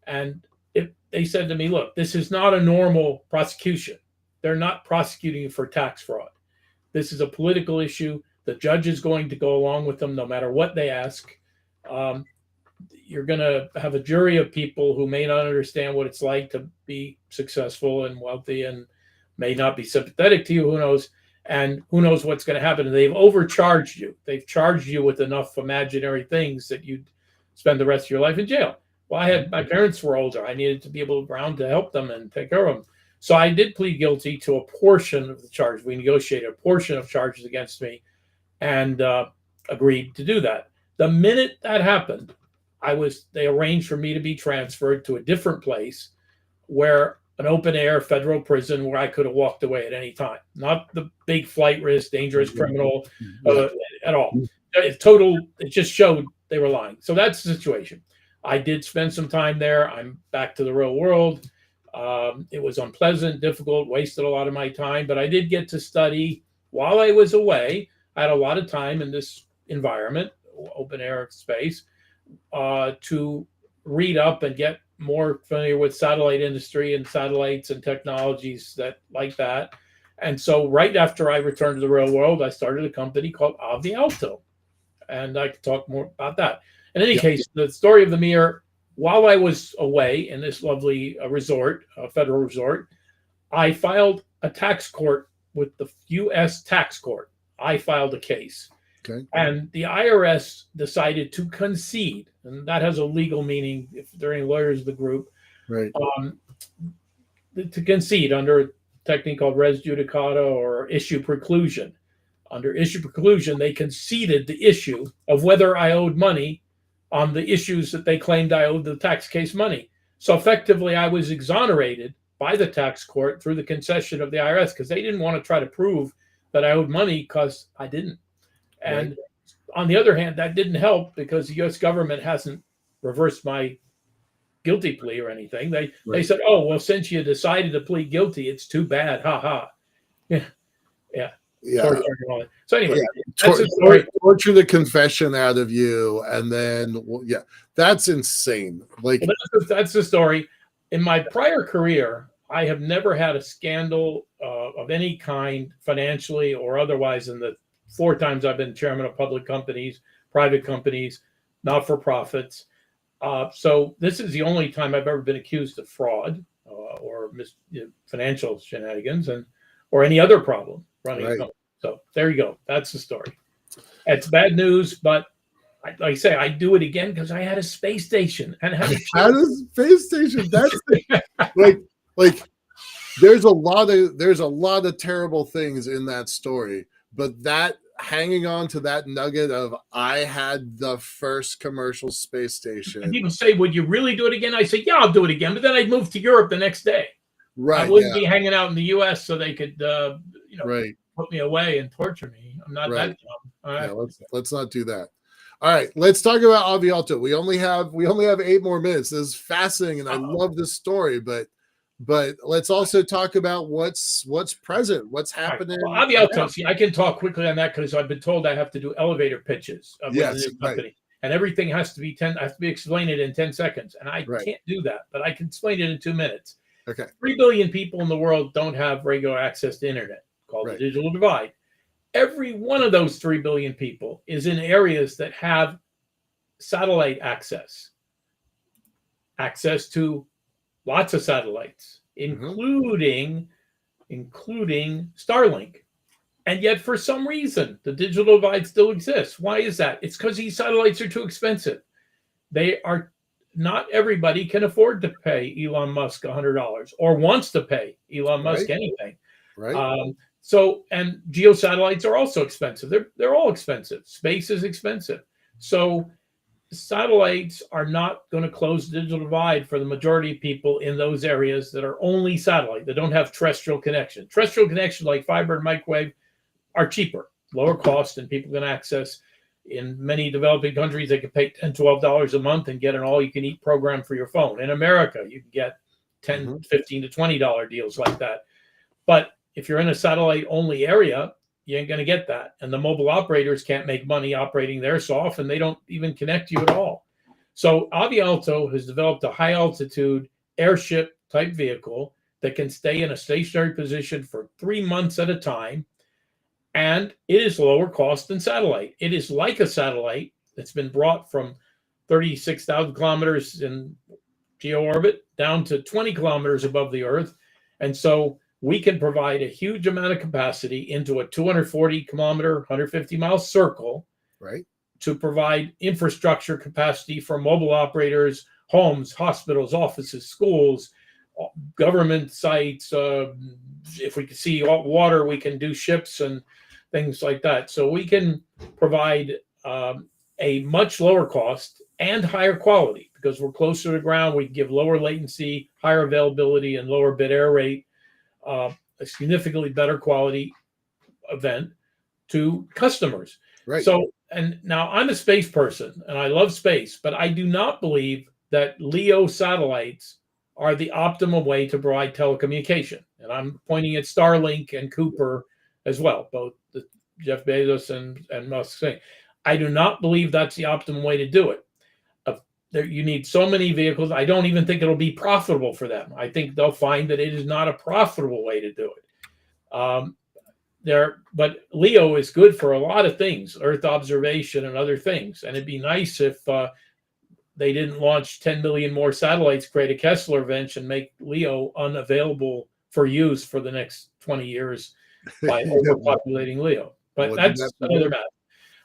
and they said to me, look, this is not a normal prosecution. They're not prosecuting you for tax fraud. This is a political issue. The judge is going to go along with them no matter what they ask. You're going to have a jury of people who may not understand what it's like to be successful and wealthy and may not be sympathetic to you, who knows, and who knows what's going to happen. And they've overcharged you. They've charged you with enough imaginary things that you'd spend the rest of your life in jail. Well, my parents were older. I needed to be around to help them and take care of them. So I did plead guilty to a portion of the charge. We negotiated a portion of charges against me and agreed to do that. The minute that happened, they arranged for me to be transferred to a different place where an open air federal prison where I could have walked away at any time. Not the big flight risk, dangerous criminal at all. It just showed they were lying. So that's the situation. I did spend some time there. I'm back to the real world. It was unpleasant, difficult, wasted a lot of my time, but I did get to study while I was away. I had a lot of time in this environment, open air space, to read up and get more familiar with satellite industry and satellites and technologies like that. And so right after I returned to the real world, I started a company called Avealto. And I could talk more about that. In any case, the story of the mirror, while I was away in this lovely resort, federal resort, I filed a tax court with the U.S. tax court. I filed a case. Okay. And the IRS decided to concede, and that has a legal meaning if there are any lawyers in the group, right? To concede under a technique called res judicata or issue preclusion. Under issue preclusion, they conceded the issue of whether I owed money on the issues that they claimed I owed the tax case money. So effectively, I was exonerated by the tax court through the concession of the IRS because they didn't want to try to prove that I owed money because I didn't. And on the other hand, that didn't help because the U.S. government hasn't reversed my guilty plea or anything. They said, "Oh, well, since you decided to plead guilty, it's too bad." Ha ha. Yeah. So anyway, that's a story. Torture the confession out of you, and then that's insane. Like that's the story. In my prior career, I have never had a scandal of any kind, financially or otherwise, in the 4 times I've been chairman of public companies, private companies, not-for-profits. So this is the only time I've ever been accused of fraud or financial shenanigans or any other problem running a company. So there you go. That's the story. It's bad news, but like I say, I do it again because I had a space station and had a space station. That's like there's a lot of terrible things in that story. But that hanging on to that nugget of I had the first commercial space station. And people say, "Would you really do it again?" I say, "Yeah, I'll do it again." But then I'd move to Europe the next day. Right. I wouldn't be hanging out in the U.S. so they could, put me away and torture me. I'm not that dumb. Let's not do that. All right, let's talk about Avealto. We only have 8 more minutes. This is fascinating, and I love this story, but let's also talk about what's present, what's happening. Well, Avealto, I can talk quickly on that because I've been told I have to do elevator pitches of the new company, and everything has to be explained in 10 seconds, and I can't do that, but I can explain it in 2 minutes. Okay. 3 billion people in the world don't have regular access to internet, called the digital divide. Every one of those 3 billion people is in areas that have satellite access to lots of satellites, including Starlink. And yet, for some reason, the digital divide still exists. Why is that? It's because these satellites are too expensive. Not everybody can afford to pay Elon Musk $100 or wants to pay Elon Musk anything. Right. And geosatellites are also expensive. They're all expensive. Space is expensive. So satellites are not going to close the digital divide for the majority of people in those areas that are only satellite, that don't have terrestrial connection. Terrestrial connection like fiber and microwave are cheaper, lower cost, and people can access. In many developing countries, they can pay $10, $12 a month and get an all-you-can-eat program for your phone. In America, you can get $10, $15 to $20 deals like that. But if you're in a satellite-only area, you ain't going to get that. And the mobile operators can't make money operating there, so often they don't even connect you at all. So Avealto has developed a high-altitude airship-type vehicle that can stay in a stationary position for 3 months at a time. And it is lower cost than satellite. It is like a satellite that's been brought from 36,000 kilometers in geo orbit down to 20 kilometers above the Earth. And so we can provide a huge amount of capacity into a 240 kilometer, 150 mile circle, to provide infrastructure capacity for mobile operators, homes, hospitals, offices, schools, government sites. If we can see water, we can do ships and things like that. So we can provide a much lower cost and higher quality because we're closer to the ground. We give lower latency, higher availability, and lower bit error rate, a significantly better quality event to customers. Right. So, and now I'm a space person and I love space, but I do not believe that LEO satellites are the optimal way to provide telecommunication. And I'm pointing at Starlink and Cooper as well, both Jeff Bezos and Musk saying. I do not believe that's the optimal way to do it. You need so many vehicles. I don't even think it'll be profitable for them. I think they'll find that it is not a profitable way to do it. But LEO is good for a lot of things, Earth observation and other things. And it'd be nice if they didn't launch 10 million more satellites, create a Kessler wrench, and make LEO unavailable for use for the next 20 years by overpopulating LEO. But that's another matter.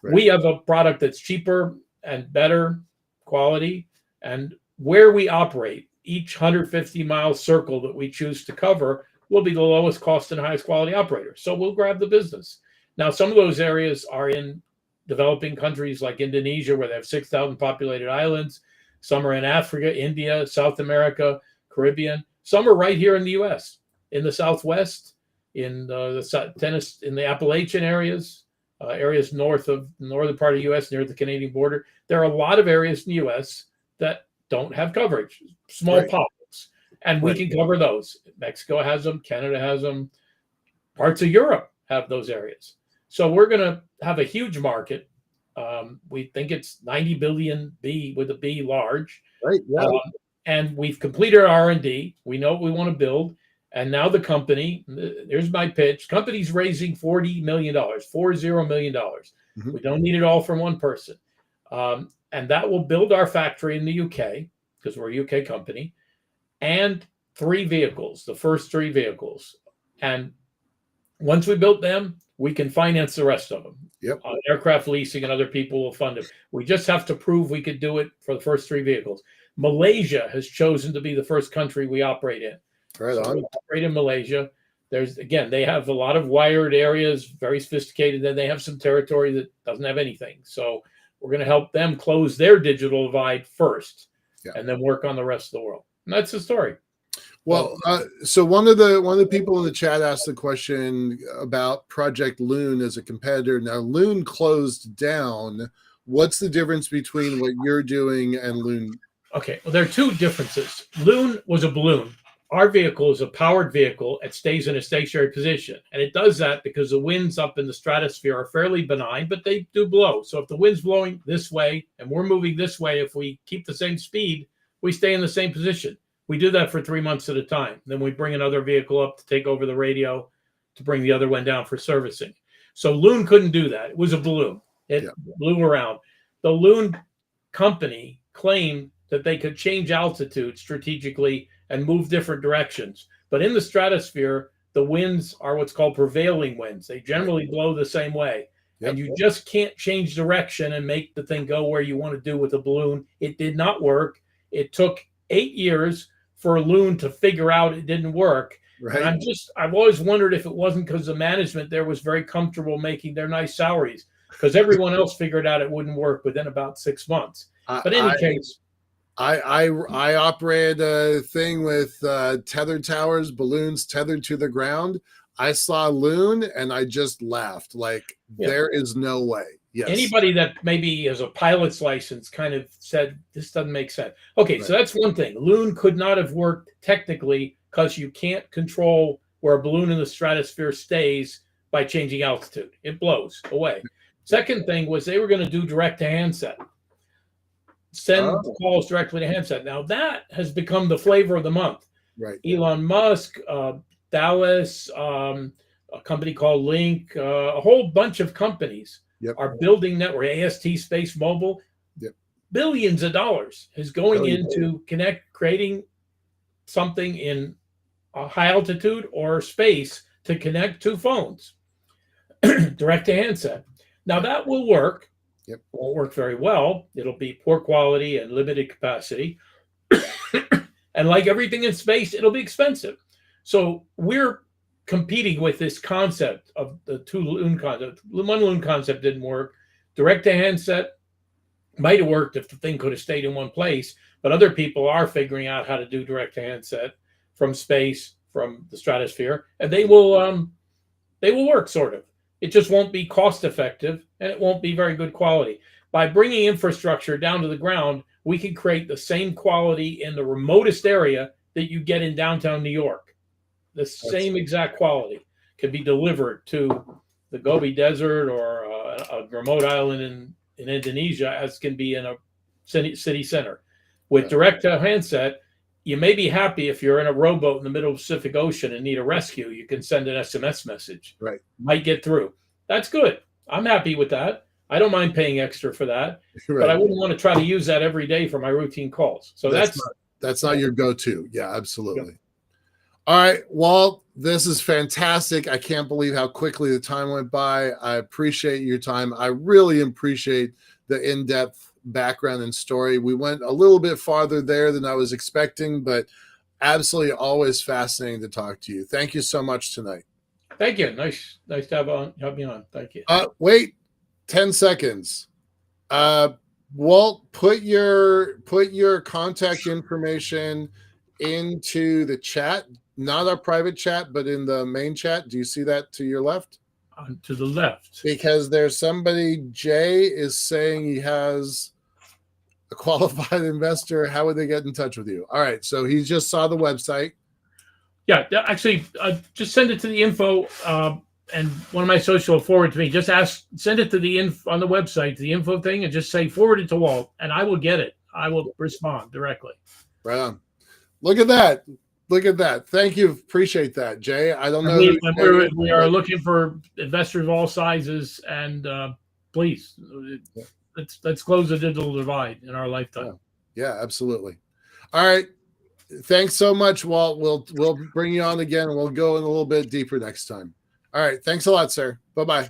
Right. We have a product that's cheaper and better quality, and where we operate, each 150-mile circle that we choose to cover will be the lowest cost and highest quality operator. So we'll grab the business. Now, some of those areas are in developing countries like Indonesia, where they have 6,000 populated islands. Some are in Africa, India, South America, Caribbean. Some are right here in the U.S., in the Southwest, in the Appalachian areas, areas north of the northern part of the U.S., near the Canadian border. There are a lot of areas in the U.S. that don't have coverage, small pockets, and we can cover those. Mexico has them, Canada has them, parts of Europe have those areas. So we're going to have a huge market. We think it's 90 billion B with a B large. Right. Yeah. And we've completed our R&D. We know what we want to build. And now the company, here's my pitch. Company's raising $40 million. We don't need it all from one person. And that will build our factory in the UK, because we're a UK company, and 3 vehicles, the first 3 vehicles. And once we built them, we can finance the rest of them. Yep. Aircraft leasing and other people will fund it. We just have to prove we could do it for the first 3 vehicles. Malaysia has chosen to be the first country we operate in. Right on. We operate in Malaysia. They have a lot of wired areas, very sophisticated. Then they have some territory that doesn't have anything. So we're going to help them close their digital divide first, and then work on the rest of the world. And that's the story. Well, so one of the people in the chat asked the question about Project Loon as a competitor. Now, Loon closed down. What's the difference between what you're doing and Loon? Okay, well, there are 2 differences. Loon was a balloon. Our vehicle is a powered vehicle. It stays in a stationary position. And it does that because the winds up in the stratosphere are fairly benign, but they do blow. So if the wind's blowing this way and we're moving this way, if we keep the same speed, we stay in the same position. We do that for 3 months at a time. Then we bring another vehicle up to take over the radio to bring the other one down for servicing. So Loon couldn't do that. It was a balloon. It blew around. The Loon company claimed that they could change altitude strategically and move different directions. But in the stratosphere, the winds are what's called prevailing winds. They generally blow the same way. And you just can't change direction and make the thing go where you want to do with a balloon. It did not work. It took 8 years for a Loon to figure out it didn't work. Right. And I've always wondered if it wasn't because the management there was very comfortable making their nice salaries, because everyone else figured out it wouldn't work within about 6 months. But in any case, I operated a thing with tethered towers, balloons tethered to the ground. I saw Loon and I just laughed. Like, there is no way. Yes. Anybody that maybe has a pilot's license kind of said, this doesn't make sense. Okay, so that's one thing. Loon could not have worked technically because you can't control where a balloon in the stratosphere stays by changing altitude. It blows away. Second thing was they were going to do direct to handset. Send calls directly to handset. Now that has become the flavor of the month. Right. Elon Musk, Dallas, a company called Link, a whole bunch of companies are building network. AST Space Mobile, billions of dollars is going into creating something in a high altitude or space to connect 2 phones, direct to handset. Now that will work. Won't work very well. It'll be poor quality and limited capacity. And like everything in space, it'll be expensive. So we're competing with this concept of the 2 Loon concept. One Loon concept didn't work. Direct to handset Might have worked if the thing could have stayed in one place, but other people are figuring out how to do direct to handset from space, from the stratosphere, and they will work sort of. It just won't be cost effective and it won't be very good quality. By bringing infrastructure down to the ground, we can create the same quality in the remotest area that you get in downtown New York. The same exact quality can be delivered to the Gobi Desert or a remote island in Indonesia as can be in a city center. With direct to handset, you may be happy if you're in a rowboat in the middle of the Pacific Ocean and need a rescue. You can send an SMS message. Right. Might get through. That's good. I'm happy with that. I don't mind paying extra for that, but I wouldn't want to try to use that every day for my routine calls. So that's not your go-to. Yeah, absolutely. All right, Walt, this is fantastic. I can't believe how quickly the time went by. I appreciate your time. I really appreciate the in-depth background and story. We went a little bit farther there than I was expecting, but absolutely always fascinating to talk to you. Thank you so much tonight. Thank you. Nice to have me on. Thank you. Wait 10 seconds. Walt, put your contact information into the chat, not our private chat, but in the main chat. Do you see that to your left? To the left. Because there's somebody, Jay is saying he has a qualified investor. How would they get in touch with you? All right. So he just saw the website. Yeah, actually, just send it to the info, and one of my social will forward to me. Just send it to the on the website, the info thing, and just say forward it to Walt, and I will get it. I will respond directly. Right on. Look at that. Look at that. Thank you. Appreciate that, Jay. I don't know. We are looking for investors of all sizes, and please, let's close the digital divide in our lifetime. Yeah, absolutely. All right. Thanks so much, Walt. We'll bring you on again, and we'll go in a little bit deeper next time. All right. Thanks a lot, sir. Bye-bye.